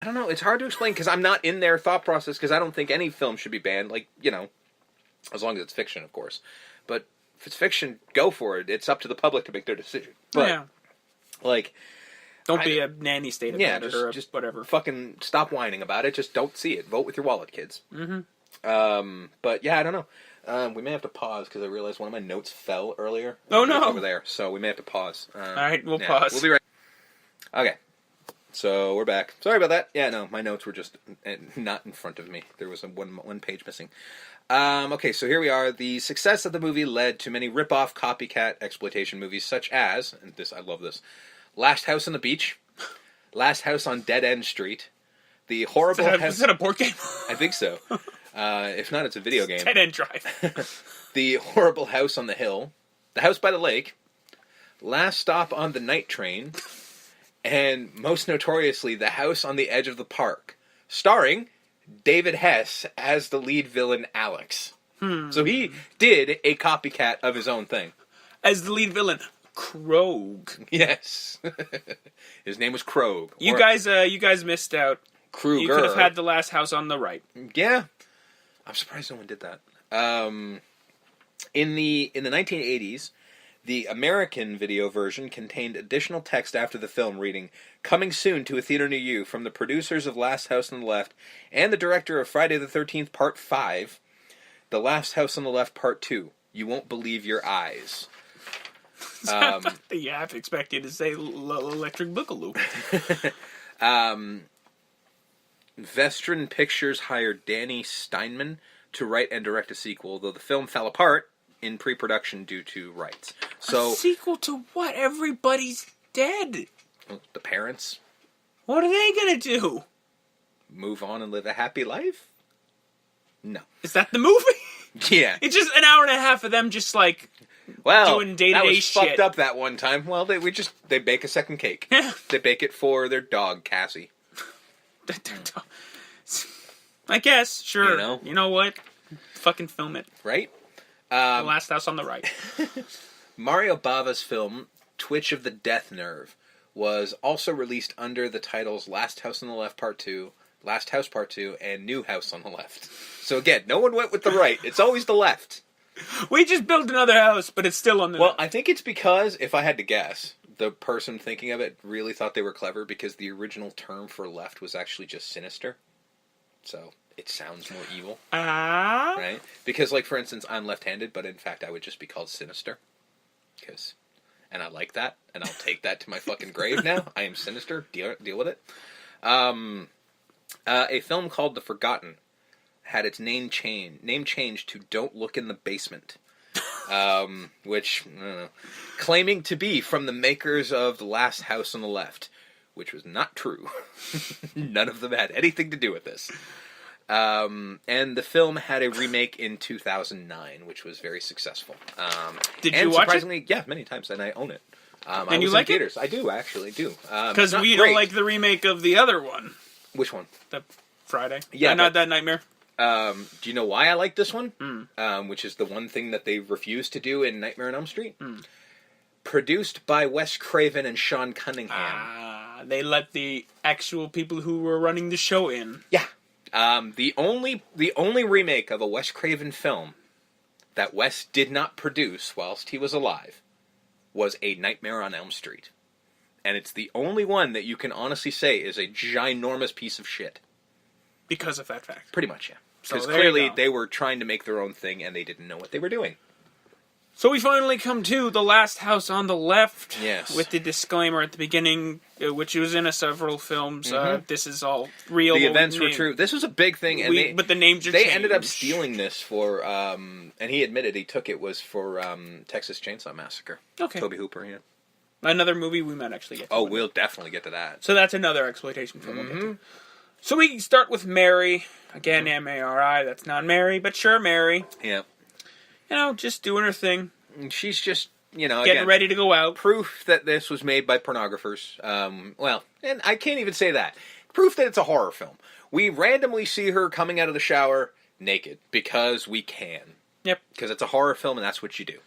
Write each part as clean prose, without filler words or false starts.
don't know. It's hard to explain because I'm not in their thought process because I don't think any film should be banned. Like, as long as it's fiction, of course. But if it's fiction, go for it. It's up to the public to make their decision. But, don't be a nanny state about it or just whatever. Fucking stop whining about it. Just don't see it. Vote with your wallet, kids. Mm-hmm. But yeah, I don't know. We may have to pause because I realized one of my notes fell earlier. Oh no! Over there, so we may have to pause. All right, we'll pause. We'll be right. Okay, so we're back. Sorry about that. Yeah, no, my notes were just not in front of me. There was one page missing. Okay, so here we are. The success of the movie led to many rip-off, copycat exploitation movies, such as, and I love this, Last House on the Beach, Last House on Dead End Street, the horrible... Is that a board game? I think so. If not, it's a video game. Dead End Drive. The Horrible House on the Hill, The House by the Lake, Last Stop on the Night Train, and most notoriously, The House on the Edge of the Park, starring David Hess as the lead villain Alex. So he did a copycat of his own thing. As the lead villain, Krog. Yes. His name was Krog. You guys missed out. Kruger. You could have had The Last House on the Right. Yeah. I'm surprised no one did that. In the 1980s, the American video version contained additional text after the film reading, "Coming soon to a theater near you from the producers of Last House on the Left and the director of Friday the 13th Part 5, The Last House on the Left Part 2. You won't believe your eyes." Yeah, I expect you to say Electric Boogaloo. Vestron Pictures hired Danny Steinman to write and direct a sequel, though the film fell apart in pre-production due to rights. So, a sequel to what? Everybody's dead. The parents? What are they going to do? Move on and live a happy life? No. Is that the movie? Yeah. It's just an hour and a half of them just like doing day-to-day that was shit. Fucked up that one time. Well, they bake a second cake. Yeah. They bake it for their dog, Cassie. I guess, sure. You know what? Fucking film it. Right? The Last House on the Right. Mario Bava's film, Twitch of the Death Nerve, was also released under the titles Last House on the Left Part 2, Last House Part 2, and New House on the Left. So again, no one went with the right. It's always the left. We just built another house, but it's still on the left. I think it's because, if I had to guess, the person thinking of it really thought they were clever because the original term for left was actually just sinister. So it sounds more evil. Right? Because, like, for instance, I'm left-handed, but in fact I would just be called sinister. And I like that, and I'll take that to my fucking grave now. I am sinister. Deal with it. A film called The Forgotten had its name changed to Don't Look in the Basement. Which, claiming to be from the makers of The Last House on the Left, which was not true. None of them had anything to do with this. And the film had a remake in 2009, which was very successful. Did you watch surprisingly, yeah, many times, and I own it. And you like it? I do, actually, do. Because we don't like the remake of the other one. Which one? The Friday. Yeah. Not that Nightmare. Do you know why I like this one? Which is the one thing that they refused to do in Nightmare on Elm Street. Produced by Wes Craven and Sean Cunningham. They let the actual people who were running the show in. Yeah. The only remake of a Wes Craven film that Wes did not produce whilst he was alive was A Nightmare on Elm Street. And it's the only one that you can honestly say is a ginormous piece of shit. Because of that fact. Pretty much, yeah. Because So clearly they were trying to make their own thing and they didn't know what they were doing. So we finally come to The Last House on the Left. Yes. With the disclaimer at the beginning, which was in several films. This is all real. The events were true. This was a big thing. And but the names are They changed. ended up stealing this for, and he admitted he took it was for Texas Chainsaw Massacre. Okay. Toby Hooper, yeah. Another movie we might actually get to. Oh, we'll definitely get to that. So that's another exploitation film we'll get to. So we start with Mary. Again, M-A-R-I. That's not Mary, but sure, Mary. Yeah. Just doing her thing. She's just, getting ready to go out. Proof that this was made by pornographers. And I can't even say that. Proof that it's a horror film. We randomly see her coming out of the shower naked because we can. Yep. Because it's a horror film and that's what you do.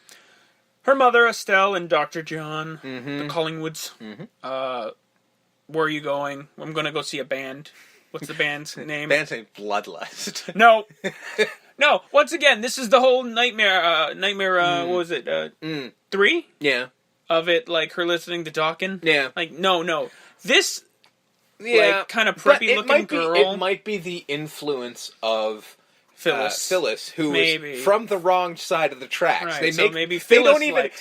Her mother, Estelle, and Dr. John, the Collingwoods, where are you going? I'm going to go see a band. What's the band's name? Band's name Bloodlust. No. No, once again, this is the whole nightmare, what was it, 3? Yeah. Of it, like, her listening to Dawkins. Yeah. Like, no. This, yeah, like, kind of preppy-looking girl... It might be the influence of... Phyllis, who is from the wrong side of the tracks. Right, maybe Phyllis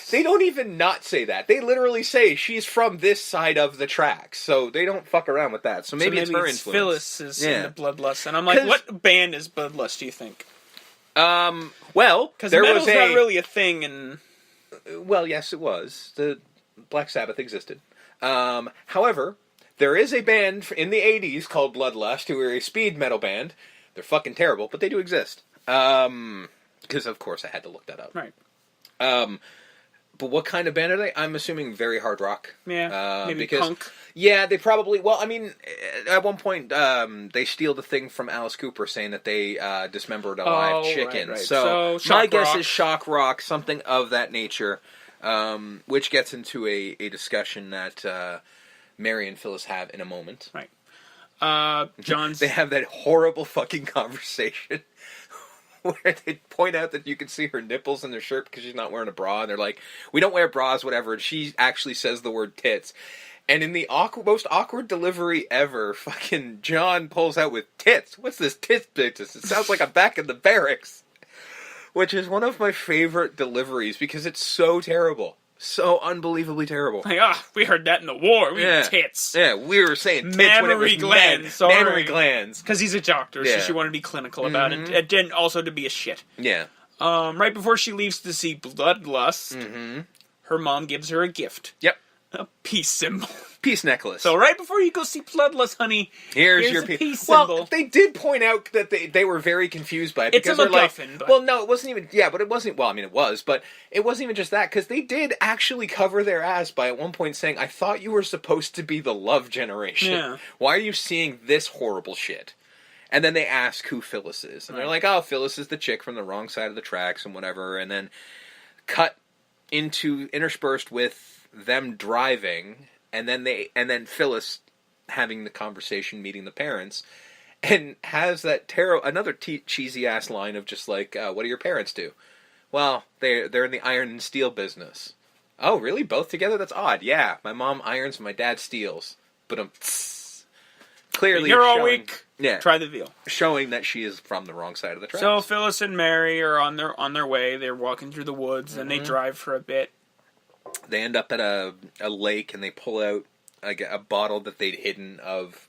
they don't even not say that. They literally say she's from this side of the tracks, so they don't fuck around with that. So maybe it's her influence. Phyllis is in the Bloodlust, and I'm like, what band is Bloodlust? Do you think? Well, because metal's not really a thing, and well, yes, it was. The Black Sabbath existed. However, there is a band in the '80s called Bloodlust, who are a speed metal band. They're fucking terrible, but they do exist. Because, of course, I had to look that up. Right. But what kind of band are they? I'm assuming very hard rock. Yeah, maybe punk. Yeah, they probably... Well, I mean, at one point, they steal the thing from Alice Cooper, saying that they dismembered a live chicken. Right. So my guess is shock rock, something of that nature, which gets into a discussion that Mary and Phyllis have in a moment. Right. John's... They have that horrible fucking conversation where they point out that you can see her nipples in their shirt because she's not wearing a bra, and they're like, we don't wear bras, whatever, and she actually says the word tits. And in the most awkward delivery ever, fucking John pulls out with tits. What's this tits business? It sounds like I'm back in the barracks. Which is one of my favorite deliveries because it's so terrible. So unbelievably terrible. Like, we heard that in the war. We had tits. Yeah, we were saying tits mammary glands. Mammary glands. Because he's a doctor, so she wanted to be clinical about it. And also to be a shit. Yeah. Right before she leaves to see Bloodlust, her mom gives her a gift. Yep. A peace symbol. Peace necklace. So right before you go see Bloodlust, honey, here's your peace symbol. Well, they did point out that they were very confused by it. It's because a MacGuffin. Like, well, no, it wasn't even... Yeah, but it wasn't... Well, I mean, it was, but it wasn't even just that, because they did actually cover their ass by at one point saying, I thought you were supposed to be the love generation. Yeah. Why are you seeing this horrible shit? And then they ask who Phyllis is. And they're like, oh, Phyllis is the chick from the wrong side of the tracks and whatever. And then cut into... interspersed with them driving... And then Phyllis having the conversation, meeting the parents, and has that another cheesy ass line of just like, "What do your parents do?" Well, they're in the iron and steel business. Oh, really? Both together? That's odd. Yeah, my mom irons and my dad steels. But clearly, you're all weak. Yeah, try the veal. Showing that she is from the wrong side of the tracks. So Phyllis and Mary are on their way. They're walking through the woods, and they drive for a bit. They end up at a lake, and they pull out a bottle that they'd hidden of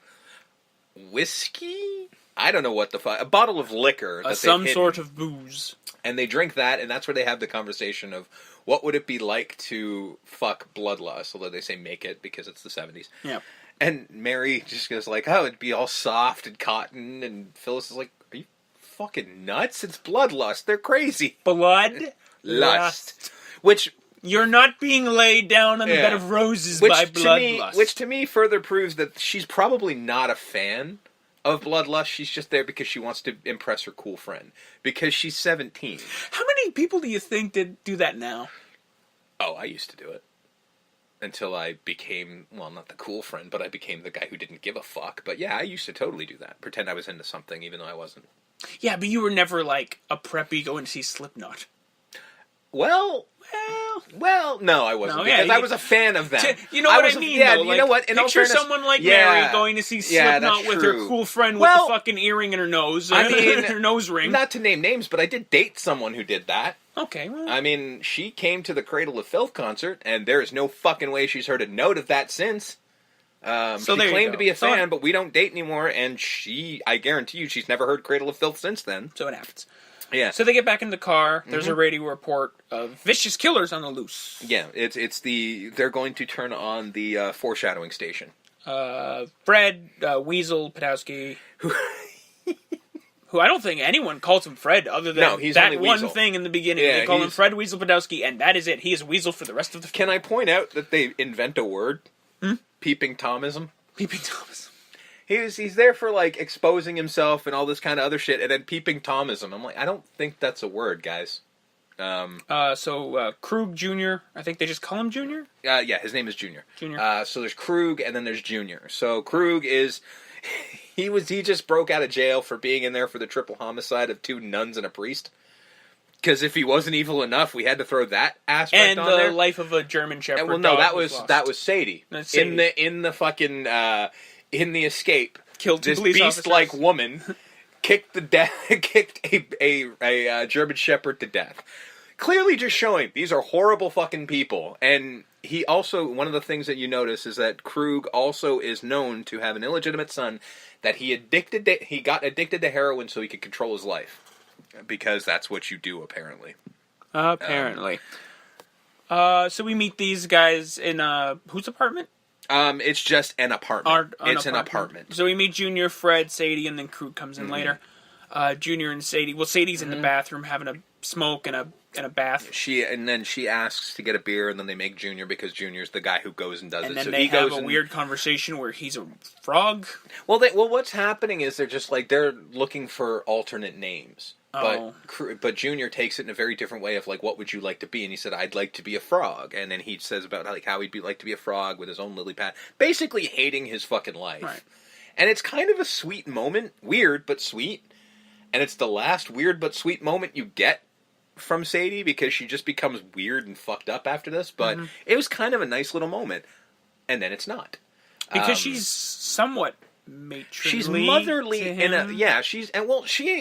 whiskey? I don't know what the fuck. A bottle of liquor. Some sort of booze. And they drink that, and that's where they have the conversation of what would it be like to fuck Bloodlust, although they say make it because it's the 70s. Yeah. And Mary just goes like, oh, it'd be all soft and cotton, and Phyllis is like, are you fucking nuts? It's Bloodlust. They're crazy. Bloodlust. Which... You're not being laid down on the bed of roses by Bloodlust. Which to me further proves that she's probably not a fan of Bloodlust. She's just there because she wants to impress her cool friend. Because she's 17. How many people do you think do that now? Oh, I used to do it. Until I became, well, not the cool friend, but I became the guy who didn't give a fuck. But yeah, I used to totally do that. Pretend I was into something even though I wasn't. Yeah, but you were never like a preppy going to see Slipknot. Well, no, I wasn't, because I was a fan of them. You know what I mean, yeah, though? you know what? In picture someone like Mary going to see Slipknot with her cool friend with the fucking earring in her nose, I mean, her nose ring. Not to name names, but I did date someone who did that. Okay, well. I mean, she came to the Cradle of Filth concert, and there is no fucking way she's heard a note of that since. So she claimed to be a fan, but we don't date anymore, and I guarantee you, she's never heard Cradle of Filth since then. So it happens. Yeah. So they get back in the car. There's a radio report of vicious killers on the loose. Yeah, they're going to turn on the foreshadowing station. Fred Weasel Podowski, who I don't think anyone calls him Fred other than that one thing in the beginning. Yeah, they call him Fred Weasel Podowski, and that is it. He is a weasel for the rest of the film. Can I point out that they invent a word? Peeping Tomism. Peeping Tomism. He's there for, like, exposing himself and all this kind of other shit, and then peeping Tomism. I'm like, I don't think that's a word, guys. Krug Jr., I think they just call him Junior? Yeah, his name is Junior. Junior. So there's Krug, and then there's Junior. So Krug is... He just broke out of jail for being in there for the triple homicide of 2 nuns and a priest. Because if he wasn't evil enough, we had to throw that aspect on there. And the life of a German Shepherd. Well, no, that was Sadie. That's Sadie. In the fucking in the escape. Killed 2 this police beast-like officers. woman kicked a German Shepherd to death. Clearly, just showing these are horrible fucking people. And he also, one of the things that you notice is that Krug also is known to have an illegitimate son that he got addicted to heroin so he could control his life. Because that's what you do, apparently. Apparently. So we meet these guys in whose apartment? It's just an apartment. An apartment. So we meet Junior, Fred, Sadie, and then Krug comes in later. Junior and Sadie. Well, Sadie's in the bathroom having a smoke and a bath. And then she asks to get a beer, and then they make Junior because Junior's the guy who goes and does it. And then so they he have goes a weird conversation where he's a frog. Well, what's happening is they're just like they're looking for alternate names. But Junior takes it in a very different way of like, what would you like to be? And he said, I'd like to be a frog. And then he says about like how he'd like to be a frog with his own lily pad, basically hating his fucking life. Right. And it's kind of a sweet moment, weird but sweet. And it's the last weird but sweet moment you get from Sadie because she just becomes weird and fucked up after this. But it was kind of a nice little moment, and then it's not because she's somewhat matronly. She's motherly in a she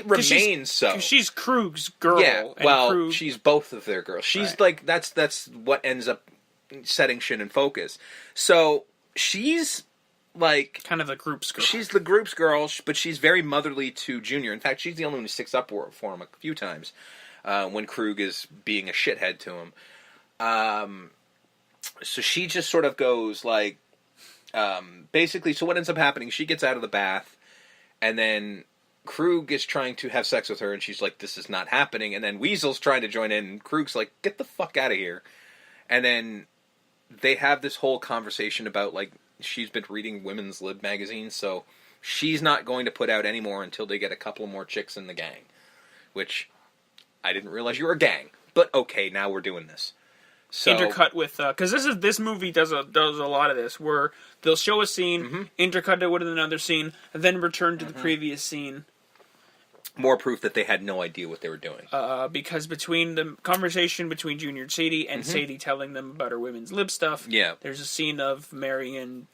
remains so. Because she's Krug's girl. Yeah, well, she's both of their girls. She's like that's what ends up setting shit in focus. So she's like kind of the group's girl. She's the group's girl, but she's very motherly to Junior. In fact, she's the only one who sticks up for him a few times when Krug is being a shithead to him. So she just sort of goes like. Basically, so what ends up happening, she gets out of the bath, and then Krug is trying to have sex with her, and she's like, this is not happening, and then Weasel's trying to join in, and Krug's like, get the fuck out of here. And then they have this whole conversation about, like, she's been reading women's lib magazines, so she's not going to put out any more until they get a couple more chicks in the gang. Which, I didn't realize you were a gang, but okay, now we're doing this. So, intercut with because this movie does a lot of this where they'll show a scene, intercut it with another scene, and then return to the previous scene. More proof that they had no idea what they were doing. Because between the conversation between Junior and Sadie, and Sadie telling them about her women's lib stuff, there's a scene of Mary and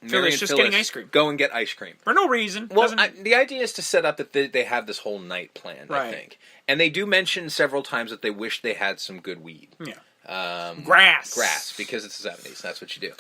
Phyllis just getting ice cream. Go and get ice cream. For no reason. Well, the idea is to set up that they have this whole night planned, I think. And they do mention several times that they wish they had some good weed. Yeah. Grass, because it's the 70s. That's what you do.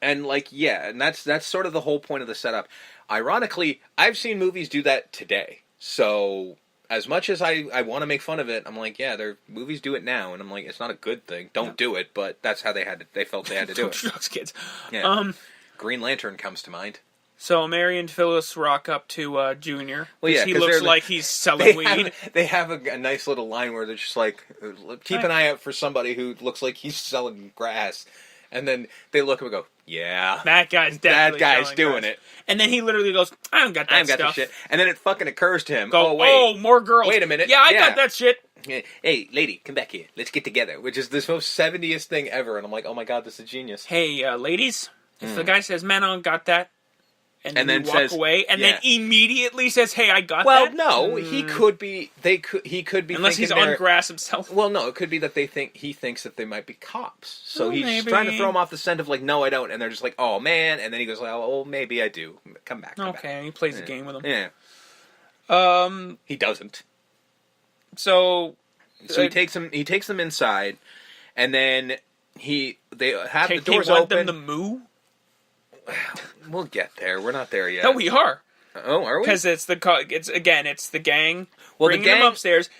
And, like, and that's sort of the whole point of the setup. Ironically, I've seen movies do that today. So, as much as I want to make fun of it, I'm like, their movies do it now. And I'm like, it's not a good thing. Don't do it, but that's how they felt they had to do it. Those kids. Yeah. Green Lantern comes to mind. So Mary and Phyllis rock up to Junior. Well, he looks like he's selling weed. They have a nice little line where they're just like, keep an eye out for somebody who looks like he's selling grass. And then they look and go, yeah. That guy's doing it. And then he literally goes, I don't got that stuff. That shit. And then it fucking occurs to him, more girls. Wait a minute. Yeah, I got that shit. Hey, lady, come back here. Let's get together. Which is this most 70s thing ever. And I'm like, oh my god, this is genius. Hey, ladies, if the guy says, man, I don't got that, and then walk away, and then immediately says, "Hey, I got that." Well, no, he could be. He could be. Unless he's on grass himself. Well, no, it could be that he thinks that they might be cops, so he's trying to throw them off the scent of like, no, I don't, and they're just like, oh man, and then he goes, well, maybe I do. Come back. Okay, he plays a game with them. Yeah. He doesn't. So he takes them inside, and then they have the doors open. Them to moo. We'll get there. We're not there yet. No, we are. Oh, are we? Because it's the gang bringing them upstairs,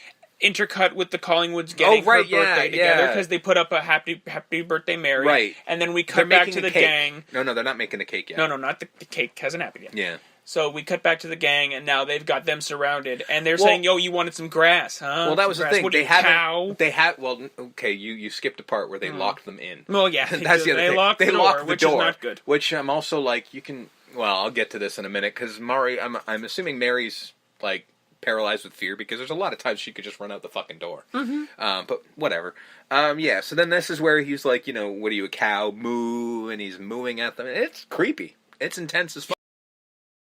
intercut with the Collingwoods getting her birthday together because they put up a happy birthday Mary. Right. And then we cut back to the gang. No, they're not making the cake yet. No, not the cake hasn't happened yet. Yeah. So we cut back to the gang, and now they've got them surrounded, and they're saying, "Yo, you wanted some grass, huh?" Well, that was the thing. What, cow? Well, okay, you skipped a part where they locked them in. Well, yeah, that's the other thing. Locked the door, which is not good. Which I'm also like, you can. Well, I'll get to this in a minute because I'm assuming Mary's like paralyzed with fear because there's a lot of times she could just run out the fucking door. Mm-hmm. But whatever. Yeah, so then this is where he's like, what are you, a cow? Moo, and he's mooing at them. It's creepy. It's intense as fuck.